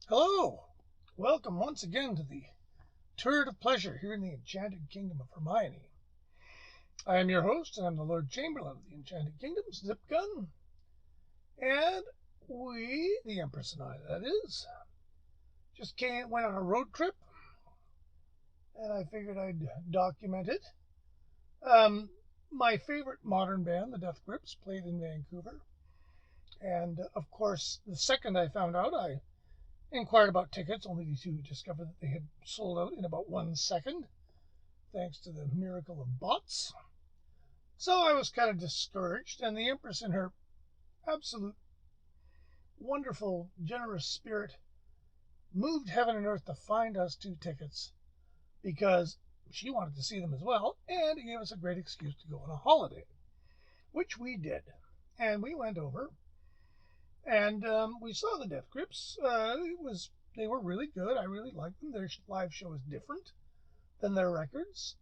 Hello! Welcome once again to the Turd of Pleasure here in the Enchanted Kingdom of Hermione. I am your host, and I'm the Lord Chamberlain of the Enchanted Kingdom, Zip Gun. And we, the Empress and I, that is, went on a road trip, and I figured I'd document it. My favorite modern band, the Death Grips, played in Vancouver. And, of course, the second I found out, I inquired about tickets, only to discover that they had sold out in about 1 second, thanks to the miracle of bots. So I was kind of discouraged, and the Empress, in her absolute wonderful, generous spirit, moved heaven and earth to find us 2 tickets because she wanted to see them as well, and it gave us a great excuse to go on a holiday, which we did. And we went over, and we saw the Death Grips. They were really good. I really liked them. Their live show is different than their records.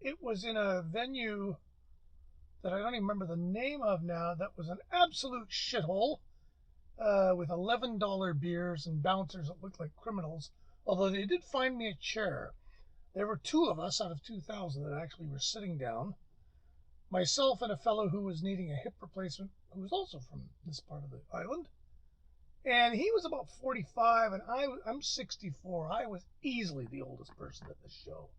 It was in a venue that I don't even remember the name of now. That was an absolute shithole with $11 beers and bouncers that looked like criminals. Although they did find me a chair. There were 2 of us out of 2,000 that actually were sitting down. Myself and a fellow who was needing a hip replacement, who was also from this part of the island. And he was about 45, and I'm 64. I was easily the oldest person at this show.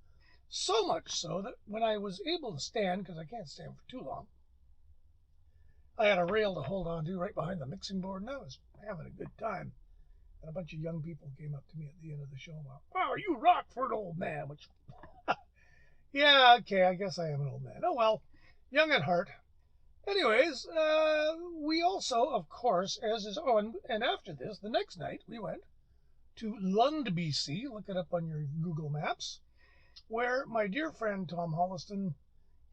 So much so that when I was able to stand, because I can't stand for too long, I had a rail to hold on to right behind the mixing board, and I was having a good time. And a bunch of young people came up to me at the end of the show and went, "Wow, you rock for an old man," which, yeah, okay, I guess I am an old man. Oh, well, young at heart. Anyways, we also, of course, and after this, the next night, we went to Lund, BC, look it up on your Google Maps, where my dear friend Tom Holliston,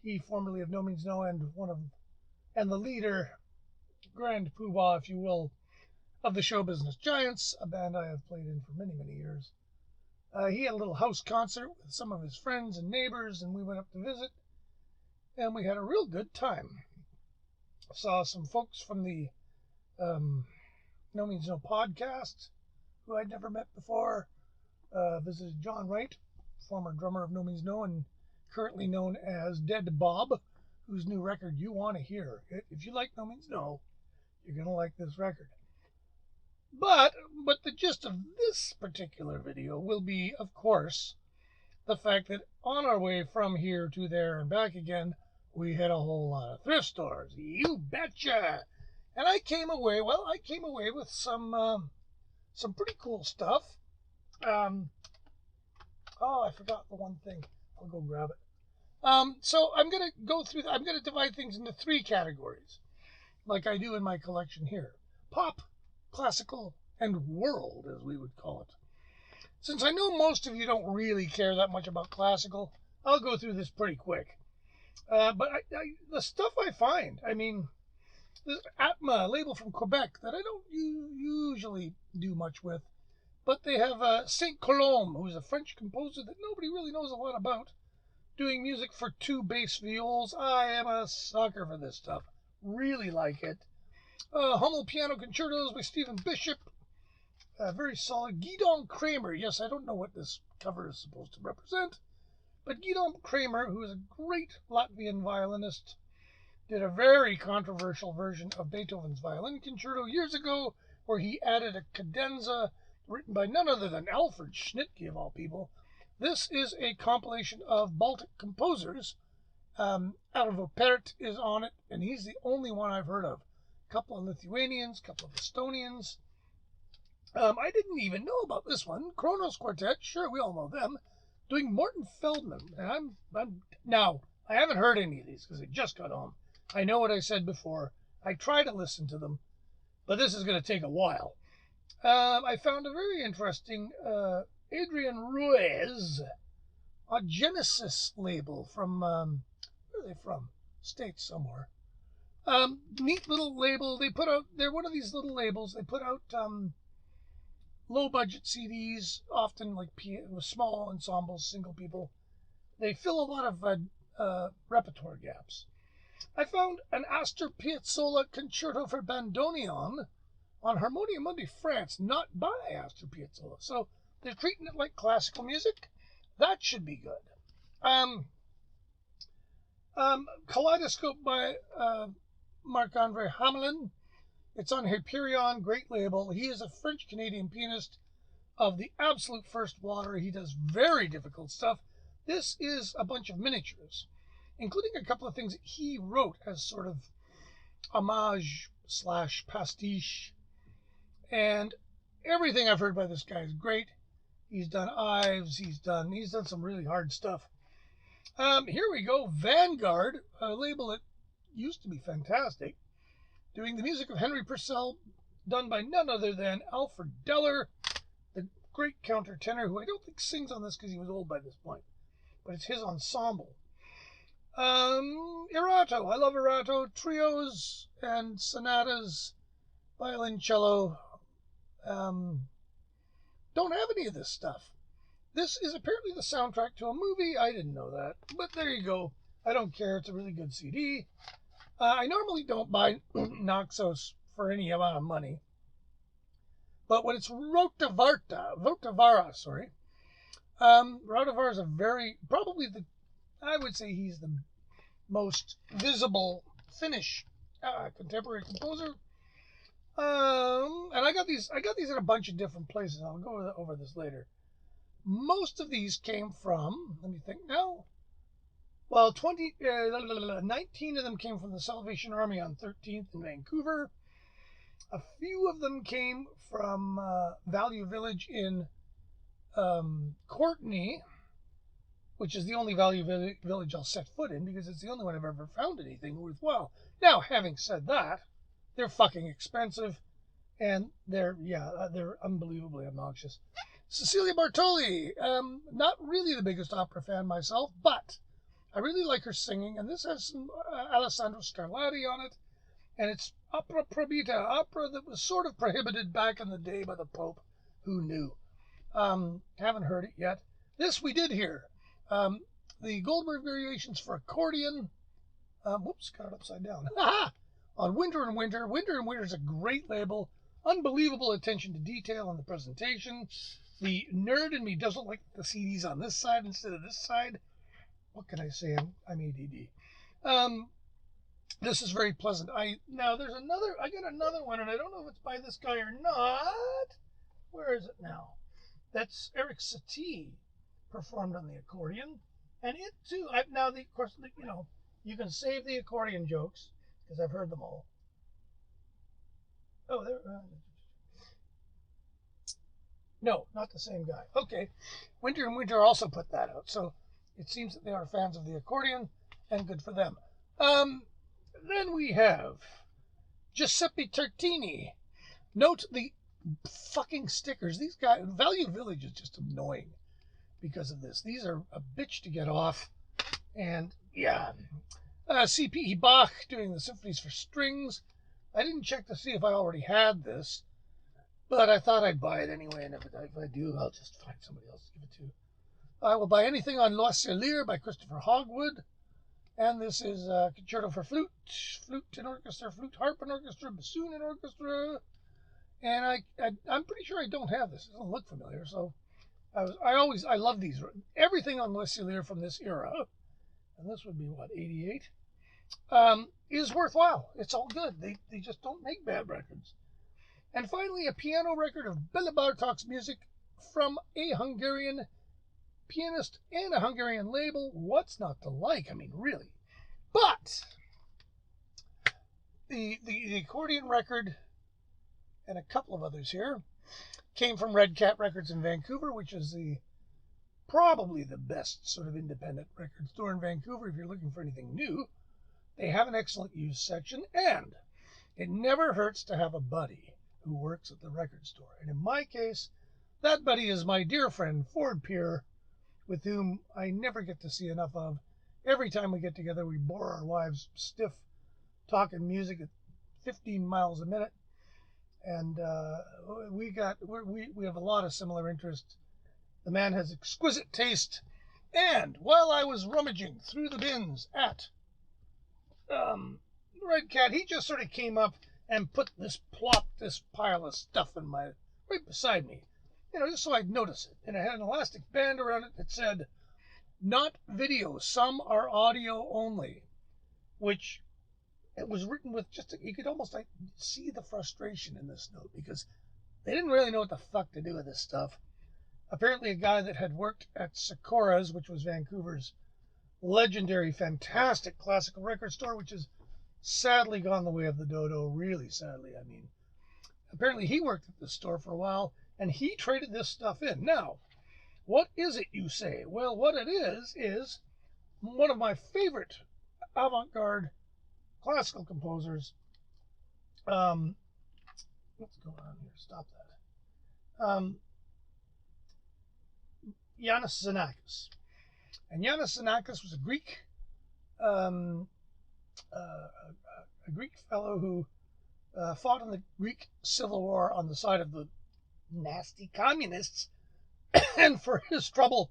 he formerly of No Means No, and the leader, grand poobah, if you will, of the Show Business Giants, a band I have played in for many, many years. He had a little house concert with some of his friends and neighbors, and we went up to visit, and we had a real good time. Saw some folks from the No Means No podcast who I'd never met before. Visited John Wright, former drummer of No Means No and currently known as Dead Bob, whose new record you want to hear. If you like No Means No, you're going to like this record. But the gist of this particular video will be, of course, the fact that on our way from here to there and back again, we hit a whole lot of thrift stores. You betcha! And I came away with some pretty cool stuff. I forgot the one thing. I'll go grab it. So I'm going to go through, I'm going to divide things into 3 categories, like I do in my collection here. Pop, classical, and world, as we would call it. Since I know most of you don't really care that much about classical, I'll go through this pretty quick. But the stuff I find, I mean, this Atma label from Quebec that I don't usually do much with, but they have Saint Colombe, who's a French composer that nobody really knows a lot about, doing music for 2 bass viols. I am a sucker for this stuff. Really like it. Hummel Piano Concertos by Stephen Bishop. Very solid. Guidon Kramer. Yes, I don't know what this cover is supposed to represent, but Guidon Kramer, who is a great Latvian violinist, did a very controversial version of Beethoven's Violin Concerto years ago, where he added a cadenza written by none other than Alfred Schnittke, of all people. This is a compilation of Baltic composers. Arvo Pärt is on it, and he's the only one I've heard of. A couple of Lithuanians, a couple of Estonians. I didn't even know about this one. Kronos Quartet, sure, we all know them. Doing Morton Feldman. And now, I haven't heard any of these because I just got home. I know what I said before. I try to listen to them, but this is going to take a while. I found a very interesting Adrian Ruiz, a Genesis label from, where are they from? States somewhere. Neat little label. They're one of these little labels. They put out low-budget CDs, often like with small ensembles, single people. They fill a lot of repertoire gaps. I found an Astor Piazzolla Concerto for Bandoneon on Harmonia Mundi France, not by Astor Piazzolla. So they're treating it like classical music. That should be good. Kaleidoscope by Marc-Andre Hamelin. It's on Hyperion, great label. He is a French-Canadian pianist of the absolute first water. He does very difficult stuff. This is a bunch of miniatures, including a couple of things that he wrote as sort of homage / pastiche. And everything I've heard by this guy is great. He's done Ives. He's done some really hard stuff. Here we go. Vanguard, a label that used to be fantastic, doing the music of Henry Purcell, done by none other than Alfred Deller, the great countertenor, who I don't think sings on this because he was old by this point, but it's his ensemble. Erato, I love Erato, trios and sonatas, violoncello. Don't have any of this stuff. This is apparently the soundtrack to a movie. I didn't know that, but there you go. I don't care. It's a really good CD. I normally don't buy Naxos for any amount of money, but when it's Rotavara, Rotavara is I would say he's the most visible Finnish contemporary composer. And I got these at a bunch of different places. I'll go over this later. Most of these came from, let me think now. Well, 19 of them came from the Salvation Army on 13th in Vancouver. A few of them came from Value Village in Courtenay, which is the only Value Village I'll set foot in because it's the only one I've ever found anything worthwhile. Now, having said that, they're fucking expensive, and they're unbelievably obnoxious. Cecilia Bartoli, not really the biggest opera fan myself, but I really like her singing, and this has some Alessandro Scarlatti on it, and it's opera proibita, opera that was sort of prohibited back in the day by the Pope. Who knew? Haven't heard it yet. This we did hear. The Goldberg Variations for accordion. Whoops, got it upside down. On Winter and Winter. Winter and Winter is a great label. Unbelievable attention to detail on the presentation. The nerd in me doesn't like the CDs on this side instead of this side. What can I say? I'm ADD. This is very pleasant. I got another one, and I don't know if it's by this guy or not. Where is it now? That's Eric Satie performed on the accordion, and it too. Of course, you can save the accordion jokes because I've heard them all. Oh, there. No, not the same guy. Okay, Winter and Winter also put that out, so it seems that they are fans of the accordion, and good for them. Then we have Giuseppe Tartini. Note the fucking stickers. These guys, Value Village is just annoying because of this. These are a bitch to get off. And yeah, C.P.E. Bach doing the symphonies for strings. I didn't check to see if I already had this, but I thought I'd buy it anyway. And if I do, I'll just find somebody else to give it to. I will buy anything on Loiselier by Christopher Hogwood. And this is Concerto for Flute, Flute and Orchestra, Flute, Harp and Orchestra, Bassoon and Orchestra. And I'm pretty sure I don't have this. It doesn't look familiar. So I love these. Everything on Loiselier from this era, and this would be, 88, is worthwhile. It's all good. They just don't make bad records. And finally, a piano record of Bela Bartok's music from a Hungarian pianist and a Hungarian label. What's not to like? I mean, really. But the accordion record and a couple of others here came from Red Cat Records in Vancouver, which is probably the best sort of independent record store in Vancouver if you're looking for anything new. They have an excellent used section, and it never hurts to have a buddy who works at the record store. And in my case, that buddy is my dear friend Ford Peer, with whom I never get to see enough of. Every time we get together, we bore our wives stiff talking music at 15 miles a minute. And we have a lot of similar interests. The man has exquisite taste. And while I was rummaging through the bins at Red Cat, he just sort of came up and plop this pile of stuff right beside me, just so I'd notice it. And it had an elastic band around it that said, "Not video, some are audio only," which it was written with you could almost see the frustration in this note because they didn't really know what the fuck to do with this stuff. Apparently a guy that had worked at Sakura's, which was Vancouver's legendary, fantastic classical record store, which has sadly gone the way of the dodo, really sadly. I mean, apparently he worked at this store for a while, and he traded this stuff in. Now, what is it, you say? Well, what it is one of my favorite avant-garde classical composers. What's going on here? Stop that. Yanis Xenakis. And Yanis Xenakis was a Greek fellow who fought in the Greek Civil War on the side of the nasty communists, and for his trouble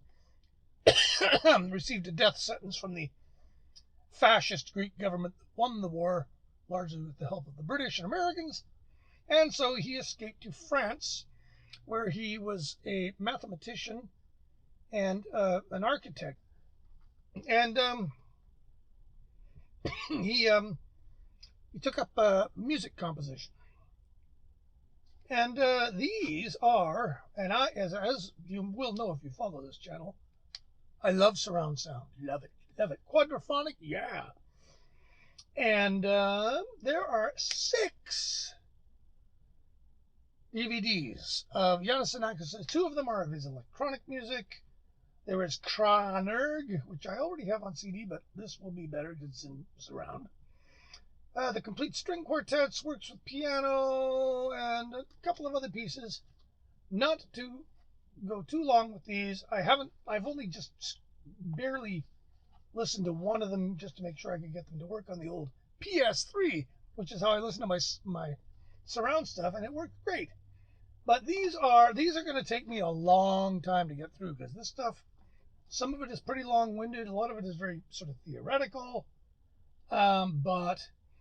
received a death sentence from the fascist Greek government that won the war, largely with the help of the British and Americans. And so he escaped to France, where he was a mathematician and an architect. And he took up music composition. And these are, and as you will know if you follow this channel, I love surround sound. Love it. Love it. Quadraphonic, yeah. And there are 6 DVDs of Yanis Xenakis. 2 of them are of his electronic music. There is Kranerg, which I already have on CD, but this will be better because it's in surround. The complete string quartets, works with piano, and a couple of other pieces. Not to go too long with these, I've only just barely listened to one of them just to make sure I could get them to work on the old PS3, which is how I listen to my surround stuff, and it worked great. But these are going to take me a long time to get through because this stuff, some of it is pretty long-winded, a lot of it is very sort of theoretical.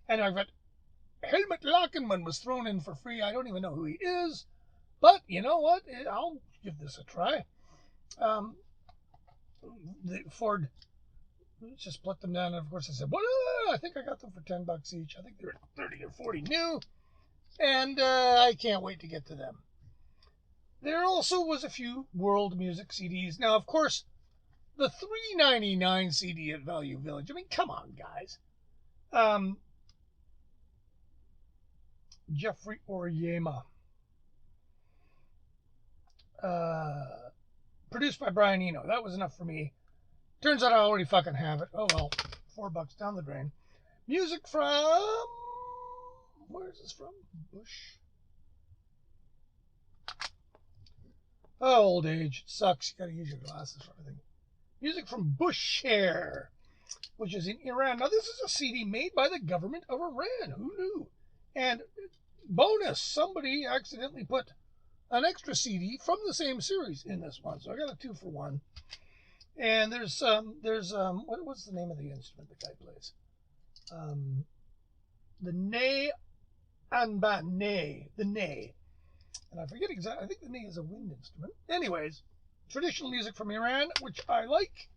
And I've got Helmut Lachenmann was thrown in for free. I don't even know who he is, but you know what? I'll give this a try. Ford just put them down, and of course I said, "Well, I think I got them for $10 each. I think they're 30 or 40 new, and I can't wait to get to them." There also was a few world music CDs. Now, of course, the $3.99 CD at Value Village. I mean, come on, guys. Jeffrey Oryema. Produced by Brian Eno. That was enough for me. Turns out I already fucking have it. Oh well, $4 down the drain. Music from... Where is this from? Bush. Oh, old age. It sucks. You gotta use your glasses for everything. Music from Bushehr, which is in Iran. Now, this is a CD made by the government of Iran. Who knew? And bonus, somebody accidentally put an extra CD from the same series in this one. So I got a 2-for-1. And there's what's the name of the instrument the guy plays? The ney anba, ney, the ney. And I forget exactly, I think the ney is a wind instrument. Anyways, traditional music from Iran, which I like.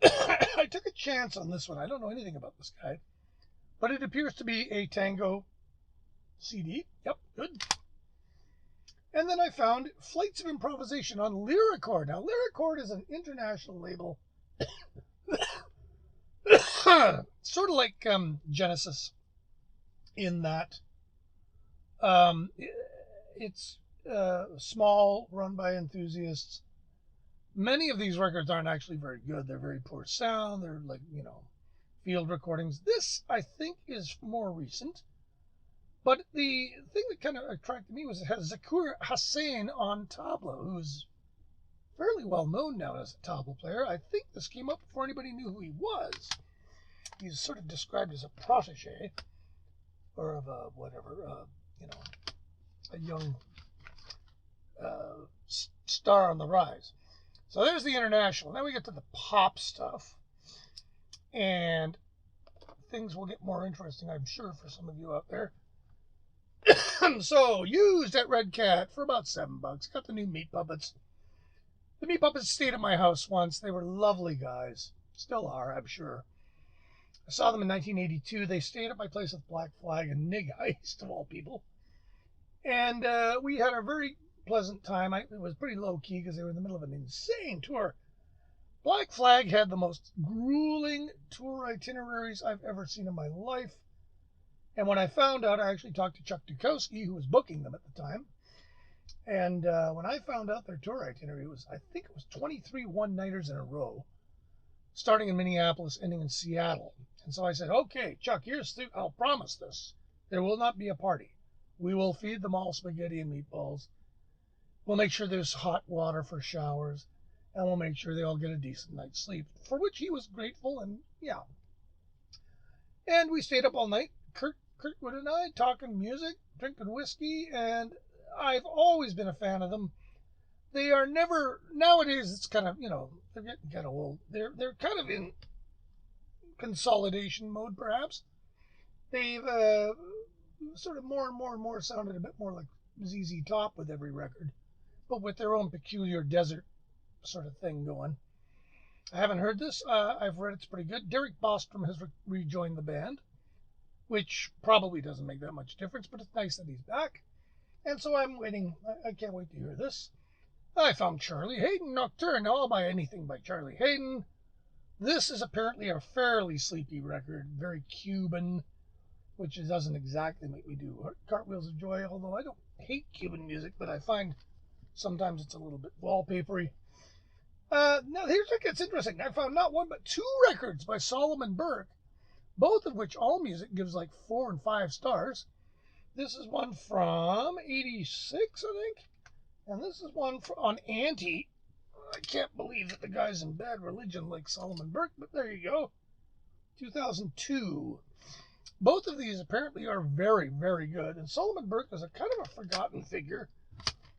I took a chance on this one. I don't know anything about this guy, but it appears to be a tango CD. Yep, good. And then I found Flights of Improvisation on Lyricord. Now, Lyricord is an international label, sort of like Genesis, in that it's small, run by enthusiasts. Many of these records aren't actually very good. They're very poor sound. They're like, field recordings. This, I think, is more recent. But the thing that kind of attracted me was it has Zakur Hussain on tabla, who's fairly well known now as a tabla player. I think this came up before anybody knew who he was. He's sort of described as a protege, or of a whatever, a young star on the rise. So there's the international. Now we get to the pop stuff, and things will get more interesting, I'm sure, for some of you out there. So, used at Red Cat for about $7. Got the new meat puppets. The meat puppets stayed at my house once. They were lovely guys. Still are, I'm sure. I saw them in 1982. They stayed at my place with Black Flag and Nig Heist, of all people. And we had a very pleasant time. It was pretty low-key because they were in the middle of an insane tour. Black Flag had the most grueling tour itineraries I've ever seen in my life. And when I found out, I actually talked to Chuck Dukowski, who was booking them at the time. And when I found out their tour itinerary was, I think it was 23 one-nighters in a row, starting in Minneapolis, ending in Seattle. And so I said, okay, Chuck, I'll promise this. There will not be a party. We will feed them all spaghetti and meatballs. We'll make sure there's hot water for showers. And we'll make sure they all get a decent night's sleep, for which he was grateful, and yeah. And we stayed up all night, Kurtwood and I, talking music, drinking whiskey, and I've always been a fan of them. They are never, nowadays it's kind of, they're getting kind of old. They're kind of in consolidation mode, perhaps. They've sort of more and more sounded a bit more like ZZ Top with every record, but with their own peculiar desert sort of thing going. I haven't heard this. I've read it's pretty good. Derek Bostrom has rejoined the band, which probably doesn't make that much difference, but it's nice that he's back. And so I'm waiting. I can't wait to hear this. I found Charlie Hayden Nocturne. Now I'll buy anything by Charlie Hayden. This is apparently a fairly sleepy record, very Cuban, which doesn't exactly make me do cartwheels of joy, although I don't hate Cuban music, but I find sometimes it's a little bit wallpapery. Now here's what gets interesting. I found not one but two records by Solomon Burke, both of which AllMusic gives like 4 and 5 stars. This is one from '86, I think, and this is one on Anti. I can't believe that the guy's in Bad Religion like Solomon Burke, but there you go. 2002. Both of these apparently are very, very good, and Solomon Burke is a kind of a forgotten figure.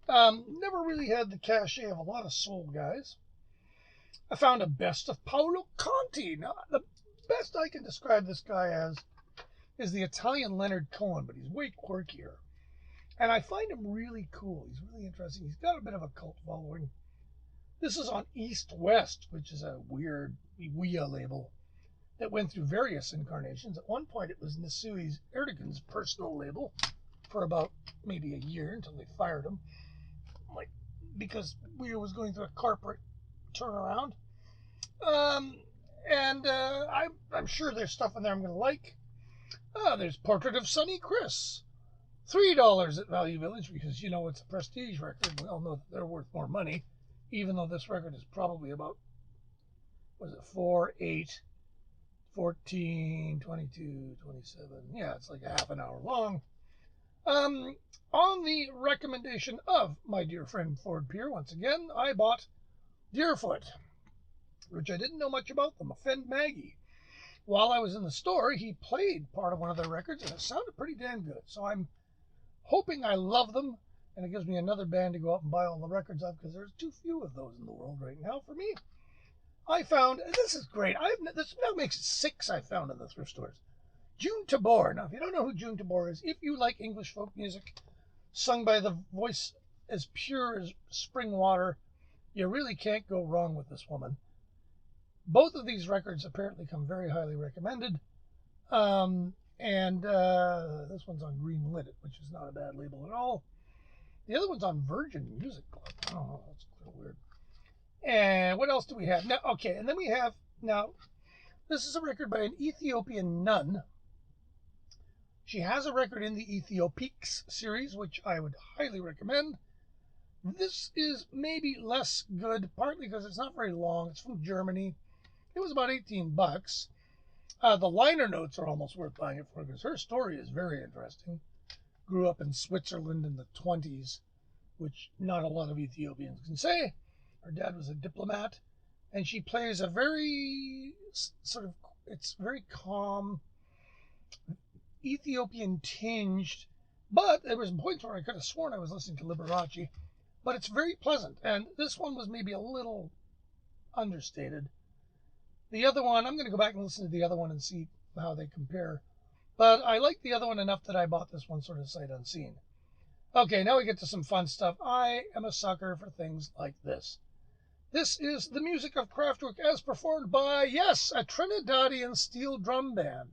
Never really had the cachet of a lot of soul guys. I found a best of Paolo Conti. Now, the best I can describe this guy as is the Italian Leonard Cohen, but he's way quirkier. And I find him really cool. He's really interesting. He's got a bit of a cult following. This is on East West, which is a weird Ouija label that went through various incarnations. At one point, it was Nasuhi Erdogan's personal label for about maybe a year until they fired him, because Ouija was going through a corporate turnaround. I'm sure there's stuff in there I'm going to like. There's Portrait of Sonny Chris. $3 at Value Village because, it's a prestige record. We all know that they're worth more money, even though this record is probably about, 4, 8, 14, 22, 27. Yeah, it's like a half an hour long. On the recommendation of my dear friend Ford Pier, once again, I bought Deerfoot, which I didn't know much about them. Offend Maggie. While I was in the store, he played part of one of their records, and it sounded pretty damn good. So I'm hoping I love them, and it gives me another band to go out and buy all the records of, because there's too few of those in the world right now for me. I found, this is great, this now makes it 6 I found in the thrift stores. June Tabor. Now, if you don't know who June Tabor is, if you like English folk music sung by the voice as pure as spring water, you really can't go wrong with this woman. Both of these records apparently come very highly recommended. This one's on Green Lit, which is not a bad label at all. The other one's on Virgin Music Club. Oh, that's a little weird. And what else do we have? Now, okay, and then we have, this is a record by an Ethiopian nun. She has a record in the Ethiopiques series, which I would highly recommend. This is maybe less good, partly because it's not very long. It's from Germany. It was about $18. The liner notes are almost worth buying it for, because her story is very interesting. Grew up in Switzerland in the 20s, which not a lot of Ethiopians can say. Her dad was a diplomat, and she plays a very it's very calm, Ethiopian tinged, but there was points where I could have sworn I was listening to Liberace, but it's very pleasant, and this one was maybe a little understated. The other one, I'm going to go back and listen to the other one and see how they compare, but I like the other one enough that I bought this one sort of sight unseen. Okay, now we get to some fun stuff. I am a sucker for things like this. This is the music of Kraftwerk as performed by, yes, a Trinidadian steel drum band.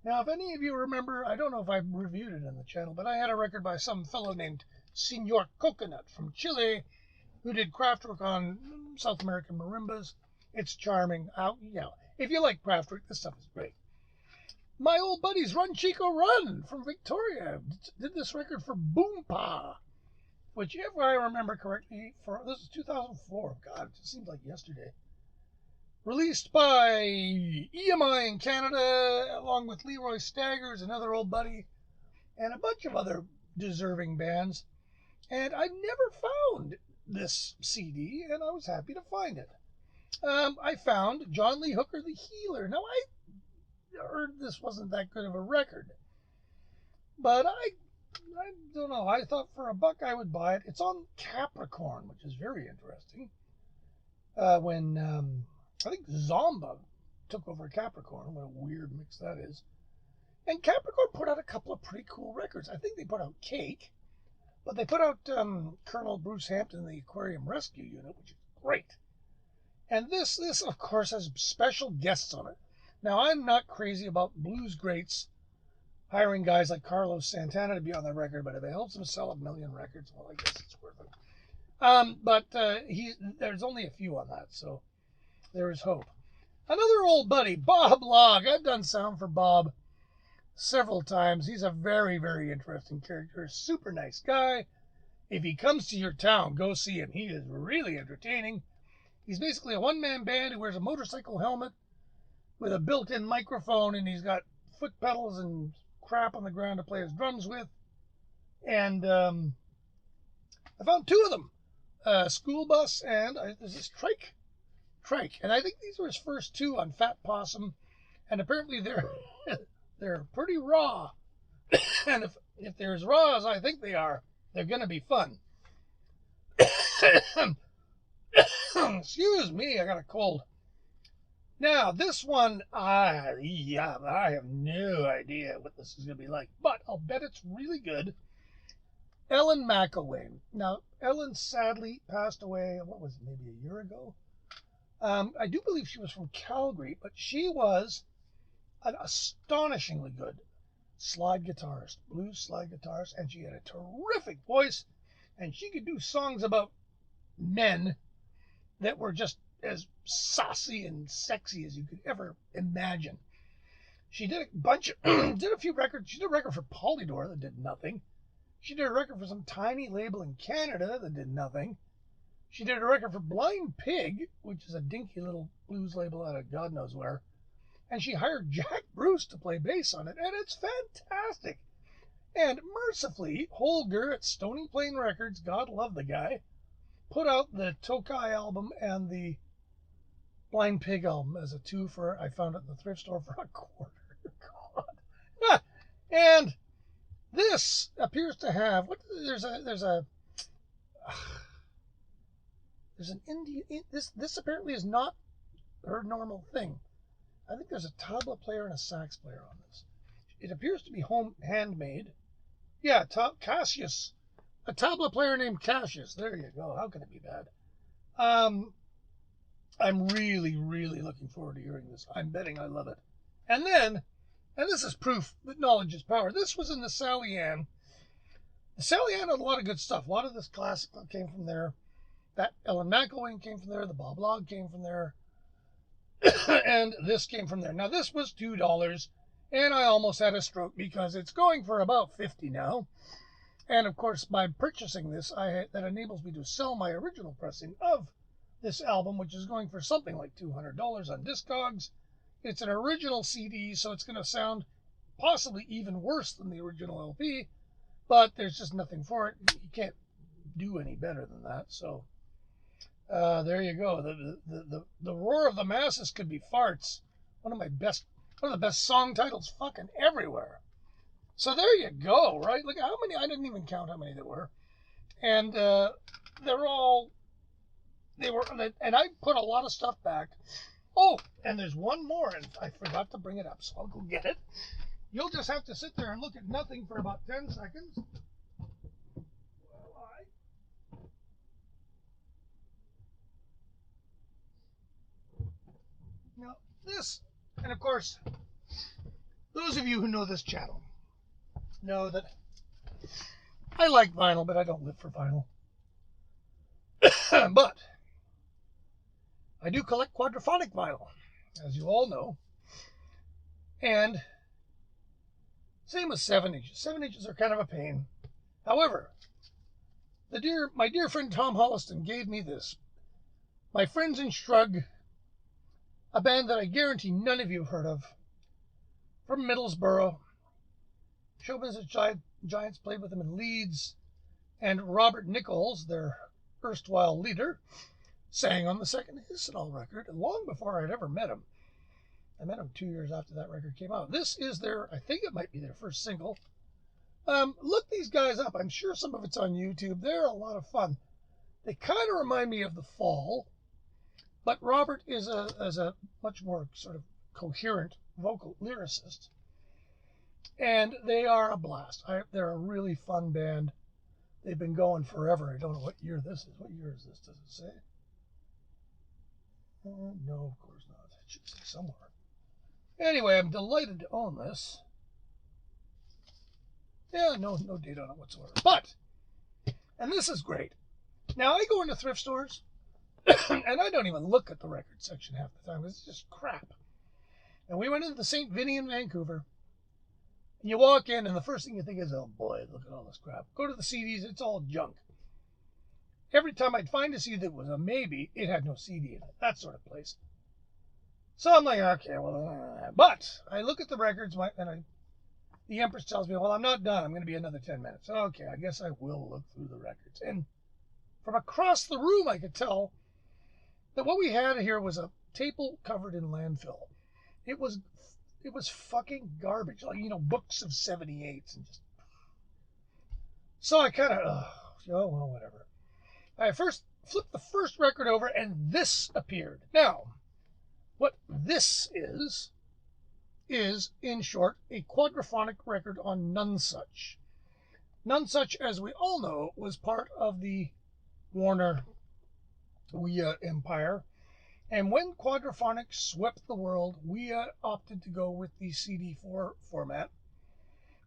Now, if any of you remember, I don't know if I reviewed it in the channel, but I had a record by some fellow named Senor Coconut from Chile who did Kraftwerk on South American marimbas. It's charming. If you like Kraftwerk, this stuff is great. My old buddies Run Chico Run from Victoria did this record for Boompa, which, if I remember correctly, this is 2004. God, it just seems like yesterday. Released by EMI in Canada, along with Leroy Staggers, another old buddy, and a bunch of other deserving bands. And I never found this CD, and I was happy to find it. I found John Lee Hooker, The Healer. Now, I heard this wasn't that good of a record, but I don't know. I thought for $1 I would buy it. It's on Capricorn, which is very interesting. When I think Zomba took over Capricorn, what a weird mix that is. And Capricorn put out a couple of pretty cool records. I think they put out Cake, but they put out Colonel Bruce Hampton, the Aquarium Rescue Unit, which is great. And this of course has special guests on it. Now, I'm not crazy about blues greats hiring guys like Carlos Santana to be on their record, but if it helps him sell 1 million records, well, I guess it's worth it. But there's only a few on that, so there is hope. Another old buddy, Bob Log. I've done sound for Bob several times. He's a very, very interesting character. Super nice guy. If he comes to your town, go see him. He is really entertaining. He's basically a one-man band who wears a motorcycle helmet with a built-in microphone, and he's got foot pedals and crap on the ground to play his drums with. And I found 2 of them, School Bus and there's this Trike. And I think these were his first 2 on Fat Possum, and apparently they're pretty raw. And if they're as raw as I think they are, they're going to be fun. Excuse me, I got a cold. Now, this one, I have no idea what this is going to be like, but I'll bet it's really good. Ellen McElwain. Now, Ellen sadly passed away, what was it, maybe a year ago? I do believe she was from Calgary, but she was an astonishingly good slide guitarist, blues slide guitarist, and she had a terrific voice, and she could do songs about men that were just as saucy and sexy as you could ever imagine. She did did a few records. She did a record for Polydor that did nothing. She did a record for some tiny label in Canada that did nothing. She did a record for Blind Pig, which is a dinky little blues label out of God knows where. And she hired Jack Bruce to play bass on it, and it's fantastic. And mercifully, Holger at Stony Plain Records, God love the guy, put out the Tokai album and the Blind Pig album as a 2 for, I found it in the thrift store for $0.25. God. And this appears to have, there's an Indian, this apparently is not her normal thing. I think there's a tabla player and a sax player on this. It appears to be handmade. Yeah, Cassius. A tabla player named Cassius. There you go. How can it be bad? I'm really, really looking forward to hearing this. I'm betting I love it. And this is proof that knowledge is power. This was in the Sally Ann. The Sally Ann had a lot of good stuff. A lot of this classic came from there. That Ellen McElwain came from there. The Bob Log came from there. And this came from there. Now, this was $2, and I almost had a stroke because it's going for about $50 now. And, of course, by purchasing this, that enables me to sell my original pressing of this album, which is going for something like $200 on Discogs. It's an original CD, so it's going to sound possibly even worse than the original LP, but there's just nothing for it. You can't do any better than that, so there you go. The roar of the masses could be farts. One of the best song titles fucking everywhere. So there you go, right? Look at how many, I didn't even count how many there were. And and I put a lot of stuff back. Oh, and there's one more, and I forgot to bring it up, so I'll go get it. You'll just have to sit there and look at nothing for about 10 seconds. Now, this, and of course, those of you who know this channel know that I like vinyl, but I don't live for vinyl. But I do collect quadraphonic vinyl, as you all know. And same with 7-inches. 7-inches are kind of a pain. However, my dear friend Tom Holliston gave me this. My Friends in Shrug, a band that I guarantee none of you have heard of, from Middlesbrough. Showman's Giants played with them in Leeds, and Robert Nichols, their erstwhile leader, sang on the second Hissenol record, long before I'd ever met him. I met him 2 years after that record came out. This is their, I think it might be their first single. Look these guys up. I'm sure some of it's on YouTube. They're a lot of fun. They kind of remind me of The Fall, but Robert is a much more sort of coherent vocal lyricist. And they are a blast. They're a really fun band. They've been going forever. I don't know what year this is. What year is this? Does it say? No, of course not. It should say somewhere. Anyway, I'm delighted to own this. Yeah, no date on it whatsoever. But, and this is great. Now, I go into thrift stores, and I don't even look at the record section half the time. It's just crap. And we went into the St. Vinny in Vancouver. And you walk in, and the first thing you think is, oh boy, look at all this crap. Go to the CDs, it's all junk. Every time I'd find a CD that was a maybe, it had no CD in it. That sort of place. So I'm like, okay, well, but I look at the records, and the Empress tells me, well, I'm not done. I'm going to be another 10 minutes. Okay, I guess I will look through the records. And from across the room, I could tell that what we had here was a table covered in landfill. It was fucking garbage, like, books of 78s and just. So I kind of, oh well, whatever. I first flipped the first record over, and this appeared. Now, what this is in short a quadraphonic record on Nonesuch. Nonesuch, as we all know, was part of the Warner Wea empire. And when quadraphonic swept the world, we opted to go with the CD4 format,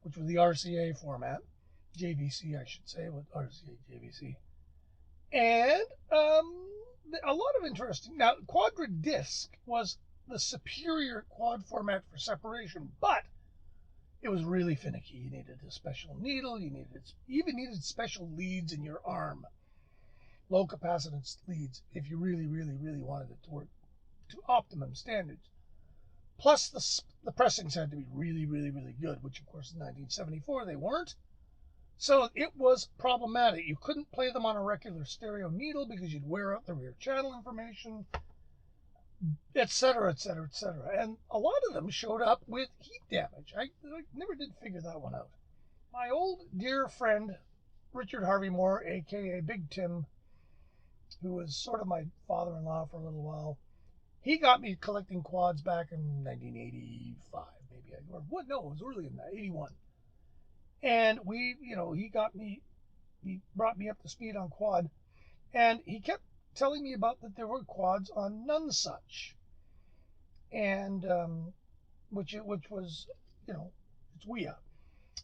which was the RCA format, JVC, I should say, with RCA, JVC. And a lot of interesting. Now, quadradisc was the superior quad format for separation, but it was really finicky. You needed a special needle. You even needed special leads in your arm. Low capacitance leads if you really, really, really wanted it to work to optimum standards. Plus, the pressings had to be really, really, really good, which, of course, in 1974, they weren't. So it was problematic. You couldn't play them on a regular stereo needle because you'd wear out the rear channel information, etc., etc., etc. And a lot of them showed up with heat damage. I never did figure that one out. My old dear friend, Richard Harvey Moore, a.k.a. Big Tim, who was sort of my father-in-law for a little while, he got me collecting quads back in 1985, maybe. Or what? No, it was early in that, 81. And he brought me up to speed on quad, and he kept telling me about that there were quads on Nonesuch, and which was, it's Wea,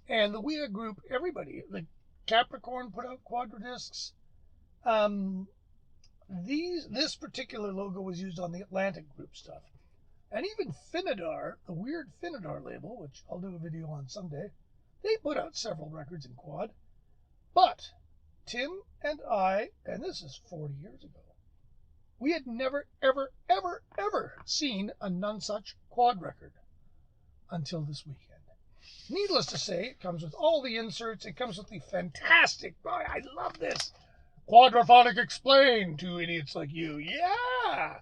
and the Wea group, everybody, like Capricorn put out quadradiscs. This particular logo was used on the Atlantic group stuff, and even Finadar, the weird Finadar label, which I'll do a video on someday, they put out several records in quad. But Tim and I, and this is 40 years ago, we had never, ever, ever, ever seen a Nonesuch quad record until this weekend. Needless to say, it comes with all the inserts. It comes with the fantastic, boy, I love this, Quadraphonic Explained to idiots like you. Yeah!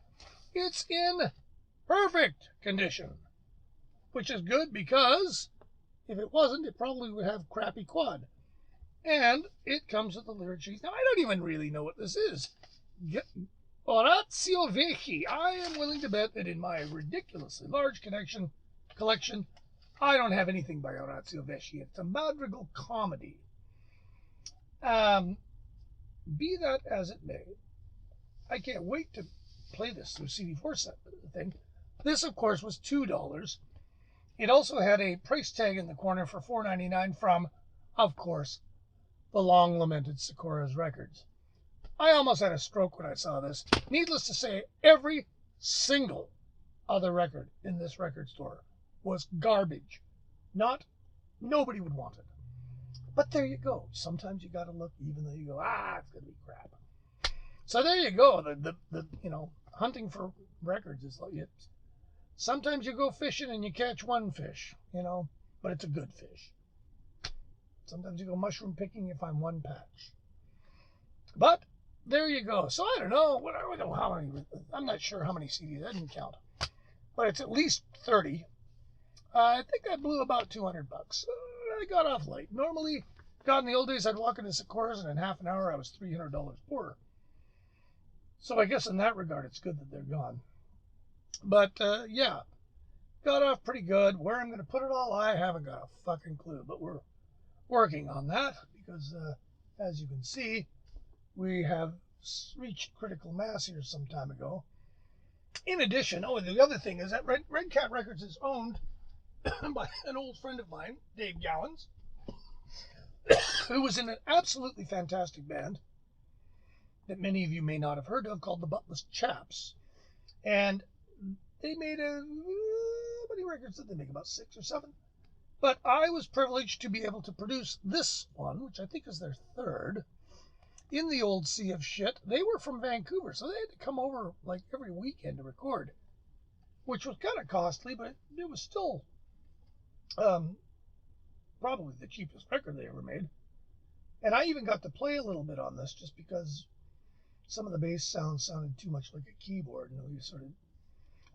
It's in perfect condition, which is good because if it wasn't, it probably would have crappy quad. And it comes with the lyric sheet. Now, I don't even really know what this is. Orazio Vecchi. I am willing to bet that in my ridiculously large collection, I don't have anything by Orazio Vecchi. It's a madrigal comedy. Be that as it may, I can't wait to play this through CD4 set thing. This, of course, was $2. It also had a price tag in the corner for $4.99 from, of course, the long-lamented Sakura's Records. I almost had a stroke when I saw this. Needless to say, every single other record in this record store was garbage. Nobody would want it. But there you go. Sometimes you got to look, even though you go, it's gonna be crap. So there you go. The hunting for records is like it. Sometimes you go fishing and you catch one fish, but it's a good fish. Sometimes you go mushroom picking, you find one patch. But there you go. So I don't know. I don't know how many. I'm not sure how many CDs. I didn't count, but it's at least 30. I think I blew about $200. I got off late. Normally, God, in the old days, I'd walk into Sakura's and in half an hour I was $300 poorer. So I guess in that regard, it's good that they're gone. But yeah, got off pretty good. Where I'm going to put it all, I haven't got a fucking clue. But we're working on that because, as you can see, we have reached critical mass here some time ago. In addition, the other thing is that Red Cat Records is owned by an old friend of mine, Dave Gowans, who was in an absolutely fantastic band that many of you may not have heard of called the Buttless Chaps. And they made how many records did they make? About 6 or 7? But I was privileged to be able to produce this one, which I think is their 3rd, in the old sea of shit. They were from Vancouver, so they had to come over like every weekend to record, which was kind of costly, but it was still probably the cheapest record they ever made. And I even got to play a little bit on this just because some of the bass sounded too much like a keyboard, and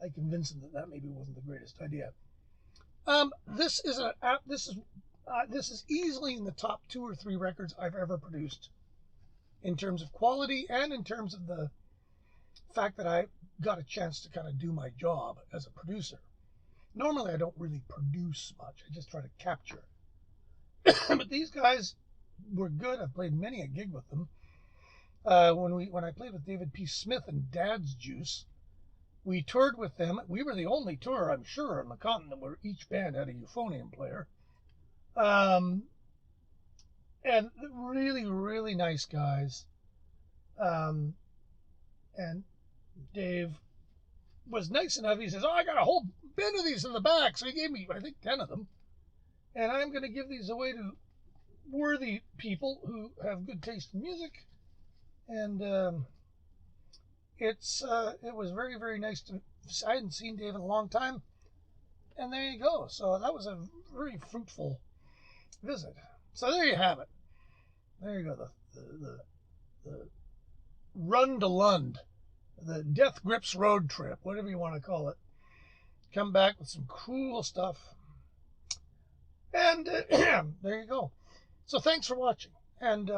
I convinced them that maybe wasn't the greatest idea. This is easily in the top 2 or 3 records I've ever produced in terms of quality and in terms of the fact that I got a chance to kind of do my job as a producer. Normally I don't really produce much. I just try to capture. But these guys were good. I've played many a gig with them. When I played with David P. Smith and Dad's Juice, we toured with them. We were the only tour, I'm sure, on the continent where each band had a euphonium player. And really, really nice guys. And Dave was nice enough. He says, I got a whole bin of these in the back. So he gave me, I think, 10 of them. And I'm going to give these away to worthy people who have good taste in music. And it was very, very nice I hadn't seen Dave in a long time. And there you go. So that was a very fruitful visit. So there you have it. There you go. The run to Lund, the Death Grips road trip, whatever you want to call it. Come back with some cool stuff. And there you go. So thanks for watching. And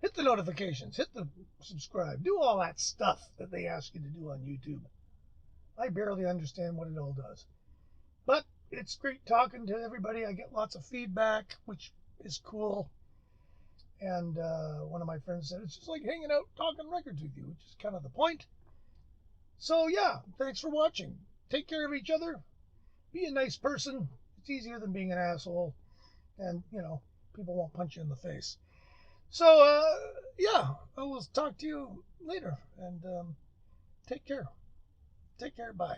hit the notifications, hit the subscribe, do all that stuff that they ask you to do on YouTube. I barely understand what it all does. But it's great talking to everybody. I get lots of feedback, which is cool. And one of my friends said, it's just like hanging out talking records with you, which is kind of the point. So yeah, thanks for watching. Take care of each other. Be a nice person. It's easier than being an asshole. And, people won't punch you in the face. So, yeah, I will talk to you later. And take care. Take care. Bye.